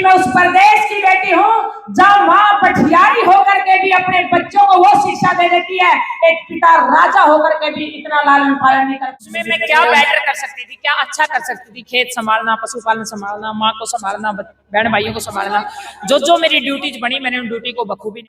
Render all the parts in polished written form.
मैं उस प्रदेश की बेटी हूँ जहाँ माँ पठियारी होकर के भी अपने बच्चों को वो शिक्षा दे देती है, एक पिता राजा होकर के भी इतना लालन पालन नहीं करता। उसमें मैं क्या बेटर कर सकती थी, क्या अच्छा कर सकती थी? खेत संभालना, पशुपालन संभालना, माँ को संभालना, बहन भाइयों को संभालना, जो जो मेरी ड्यूटीज बनी मैंने उन ड्यूटी को बखूबी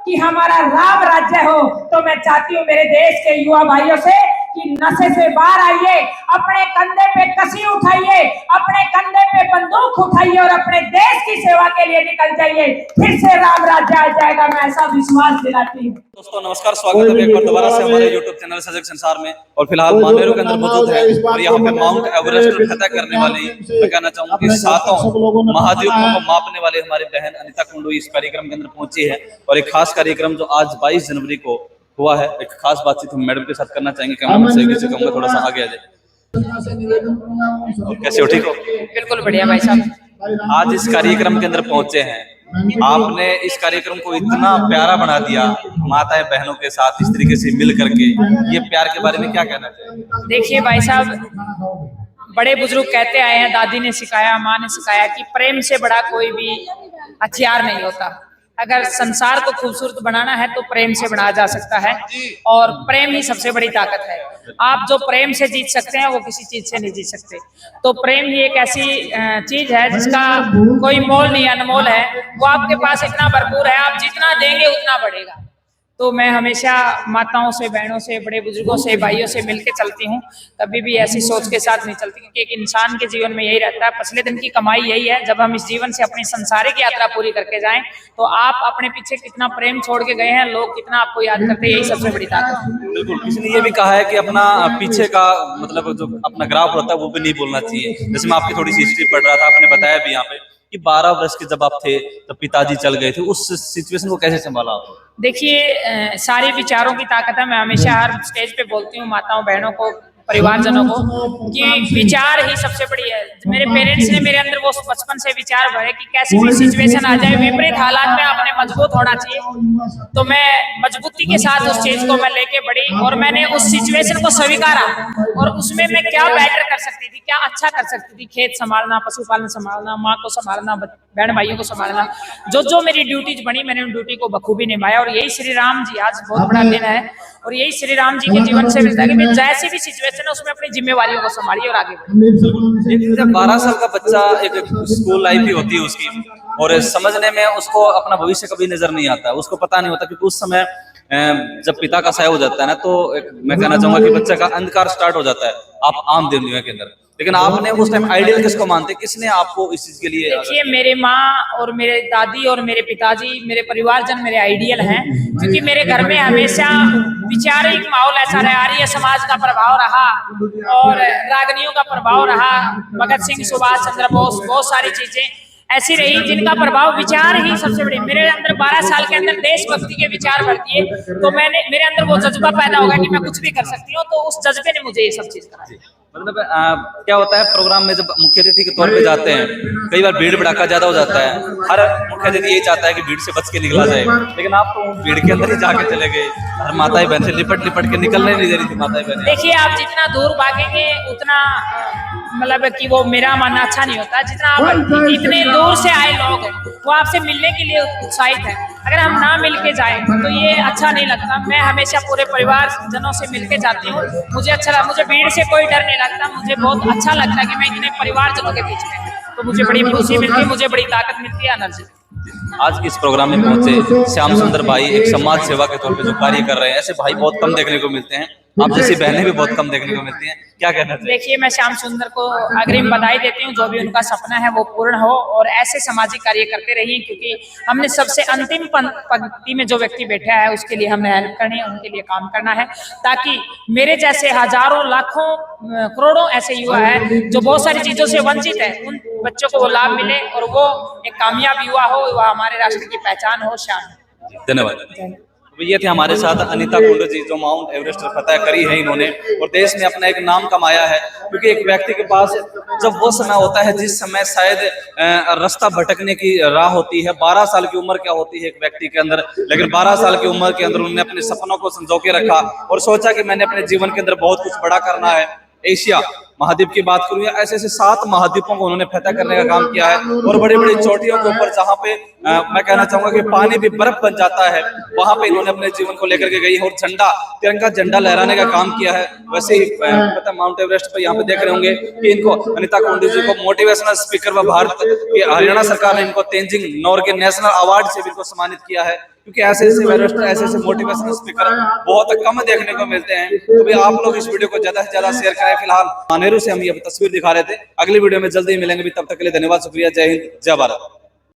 कि हमारा राम राज्य हो। तो मैं चाहती हूँ मेरे देश के युवा भाइयों से कि नशे से बाहर आइए, अपने कंधे पे कसी उठाइए, अपने कंधे पे बंदूक उठाइए और अपने देश की सेवा के लिए निकल जाइए, फिर से राम राज्य आ जाएगा, मैं ऐसा विश्वास दिलाती हूँ। दोस्तों नमस्कार, स्वागत है एक बार दोबारा से हमारे YouTube चैनल सजग संसार में। और फिलहाल मानेरो के अंदर मौजूद है और यहाँ पे माउंट एवरेस्ट फतह करने वाली, मैं कहना चाहूंगा कि 7 महाद्वीपों को मापने वाले हमारी बहन अनिता कुंडू इस कार्यक्रम के अंदर पहुंची है। और एक खास कार्यक्रम जो आज 22 जनवरी को हुआ है, एक खास बातचीत हम मैडम के साथ करना चाहेंगे। कैमरा से किसी कहूंगा थोड़ा सा आगे आ जाए। कैसे हो, ठीक हो? बिल्कुल बढ़िया भाई साहब। आज इस कार्यक्रम के अंदर पहुंचे हैं, आपने इस कार्यक्रम को इतना प्यारा बना दिया माताएं बहनों के साथ इस तरीके से मिल करके, ये प्यार के बारे में क्या कहना चाहिए? देखिए भाई साहब, बड़े बुजुर्ग कहते आए हैं, दादी ने सिखाया, माँ ने सिखाया कि प्रेम से बड़ा कोई भी हथियार नहीं होता। अगर संसार को खूबसूरत बनाना है तो प्रेम से बनाया जा सकता है और प्रेम ही सबसे बड़ी ताकत है। आप जो प्रेम से जीत सकते हैं वो किसी चीज से नहीं जीत सकते। तो प्रेम ही एक ऐसी चीज है जिसका कोई मोल नहीं, अनमोल है। वो आपके पास इतना भरपूर है, आप जितना देंगे उतना बढ़ेगा। तो मैं हमेशा माताओं से, बहनों से, बड़े बुजुर्गों से, भाइयों से मिलके चलती हूँ। कभी भी ऐसी सोच के साथ नहीं चलती, क्योंकि एक इंसान के जीवन में यही रहता है, पिछले दिन की कमाई यही है। जब हम इस जीवन से अपनी संसारिक यात्रा पूरी करके जाएं तो आप अपने पीछे कितना प्रेम छोड़ के गए हैं, लोग कितना आपको याद करते हैं, यही सबसे बड़ी ताकत है। बिल्कुल, किसी ने ये भी कहा है कि अपना पीछे का मतलब जो अपना ग्राफ होता है वो भी नहीं बोलना चाहिए। जैसे मैं आपकी थोड़ी सी हिस्ट्री पढ़ रहा था, आपने बताया भी यहाँ पे कि 12 वर्ष के जब आप थे तब पिताजी चल गए थे, उस सिचुएशन को कैसे संभाला? देखिए, सारे विचारों की ताकत है। मैं हमेशा हर स्टेज पे बोलती हूँ माताओं बहनों को, परिवारजनों को, कि विचार ही सबसे बड़ी है। मेरे पेरेंट्स ने मेरे अंदर वो बचपन से विचार भरे कि कैसी भी सिचुएशन आ जाए, विपरीत हालात में आपने मजबूत होना चाहिए। तो मैं मजबूती के साथ उस चीज को मैं लेके बढ़ी और मैंने उस सिचुएशन को स्वीकारा और उसमें मैं क्या बेटर कर सकती थी, क्या अच्छा कर सकती थी। खेत संभालना, पशुपालन संभालना, माँ को संभालना, बहन भाइयों को संभालना, जो जो मेरी ड्यूटीज बनी मैंने उन ड्यूटी को बखूबी निभाया। और यही श्री राम जी, आज बहुत बड़ा दिन है और यही श्री राम जी के जीवन से मिलता है कि मैं जैसी भी सिचुएशन है उसमें अपनी जिम्मेवारियों को संभालिए और आगे बढ़िए। जब 12 साल का बच्चा, एक स्कूल लाइफ ही होती है उसकी, और समझने में उसको अपना भविष्य कभी नजर नहीं आता, उसको पता नहीं होता, क्योंकि उस समय जब पिता का साया हो जाता है ना, तो मैं कहना चाहूंगा कि बच्चे का अंधकार स्टार्ट हो जाता है आप आम दुनिया के अंदर। लेकिन आपने उस टाइम आइडियल किसको मानते, किसने आपको इस चीज के लिए? देखिए, मेरे माँ और मेरे दादी और मेरे पिताजी, मेरे परिवारजन मेरे आइडियल हैं, क्योंकि मेरे घर में हमेशा वैचारिक माहौल ऐसा रहा, आर्य समाज का प्रभाव रहा और रागनियों का प्रभाव रहा, भगत सिंह, सुभाष चंद्र बोस, बहुत सारी चीजें ऐसी रही जिनका प्रभाव, विचार ही सबसे बड़ी। मेरे अंदर 12 साल के अंदर देशभक्ति के विचार भर दिए, तो मेरे अंदर वो जज्बा पैदा होगा कि मैं कुछ भी कर सकती हूँ। तो उस जज्बे ने मुझे ये सब चीज कराई। मतलब क्या होता है, प्रोग्राम में जब मुख्य अतिथि के तौर पे जाते हैं, कई बार भीड़ भड़ाका ज्यादा हो जाता है। हर मुख्य अतिथि यही चाहता है कि भीड़ से बच के निकला जाए, लेकिन आप तो भीड़ के अंदर ही जाके चले गए। हर माताएं बहन से लिपट के निकलने नहीं दे रही थी माताएं बहन। देखिए, आप जितना दूर भागेंगे उतना मतलब कि वो मेरा मानना अच्छा नहीं होता। जितना आप इतने दूर से आए लोग वो आपसे मिलने के लिए उत्साहित है, अगर हम ना मिल के जाए तो ये अच्छा नहीं लगता। मैं हमेशा पूरे परिवार जनों से मिल के जाती हूँ, मुझे अच्छा लगता, मुझे भीड़ से कोई डर नहीं लगता, मुझे बहुत अच्छा लगता है कि मैं इतने परिवार जनों के बीच में, तो मुझे बड़ी खुशी मिलती है, मुझे बड़ी ताकत मिलती है, एनर्जी। आज इस प्रोग्राम में पहुंचे श्याम सुंदर भाई एक समाज सेवा के तौर पे जो कार्य कर रहे हैं, ऐसे भाई बहुत कम देखने को मिलते हैं, आप जैसी बहनें भी बहुत कम देखने को मिलती हैं, क्या कहना चाहिए? देखिए, मैं श्याम सुंदर को अग्रिम बधाई देती हूँ, जो भी उनका सपना है वो पूर्ण हो और ऐसे सामाजिक कार्य करते रहिए, क्योंकि हमने सबसे अंतिम पंक्ति में जो व्यक्ति बैठा है उसके लिए हमने हेल्प करनी है, उनके लिए काम करना है, ताकि मेरे जैसे हजारों, लाखों, करोड़ों ऐसे युवा है जो बहुत सारी चीजों से वंचित है, उन बच्चों को वो लाभ मिले और वो एक कामयाब युवा हो, वह हमारे राष्ट्र की पहचान हो, शान। धन्यवाद। ये थे हमारे साथ अनिता कुंडू जी, जो माउंट एवरेस्ट फतह करी है इन्होंने और देश में अपना एक नाम कमाया है। क्योंकि एक व्यक्ति के पास जब वो समय होता है जिस समय शायद रास्ता भटकने की राह होती है, 12 साल की उम्र क्या होती है एक व्यक्ति के अंदर, लेकिन 12 साल की उम्र के अंदर उन्होंने अपने सपनों को संजो के रखा और सोचा कि मैंने अपने जीवन के अंदर बहुत कुछ बड़ा करना है। एशिया महाद्वीप की बात करूं, या ऐसे ऐसे 7 महाद्वीपों को उन्होंने फतह करने का काम किया है। और बड़ी बड़ी चोटियों के ऊपर जहाँ पे मैं कहना चाहूंगा कि पानी भी बर्फ बन जाता है, वहां पे इन्होंने अपने जीवन को लेकर के गई है और झंडा, तिरंगा झंडा लहराने का काम किया है। वैसे ही पता माउंट एवरेस्ट पर यहाँ पे देख रहे होंगे कि इनको अनिता कोंडू जी को मोटिवेशनल स्पीकर व भारत की हरियाणा सरकार ने इनको तेंजिंग नोर्गे नेशनल अवार्ड से भी इनको सम्मानित किया है, क्योंकि ऐसे ऐसे मोटिवेशनल स्पीकर बहुत कम देखने को मिलते हैं। तो भी आप लोग इस वीडियो को ज्यादा से ज्यादा शेयर करें। फिलहाल मानेरू से हम ये तस्वीर दिखा रहे थे, अगली वीडियो में जल्दी ही मिलेंगे भी, तब तक के लिए धन्यवाद, शुक्रिया, जय हिंद, जय भारत।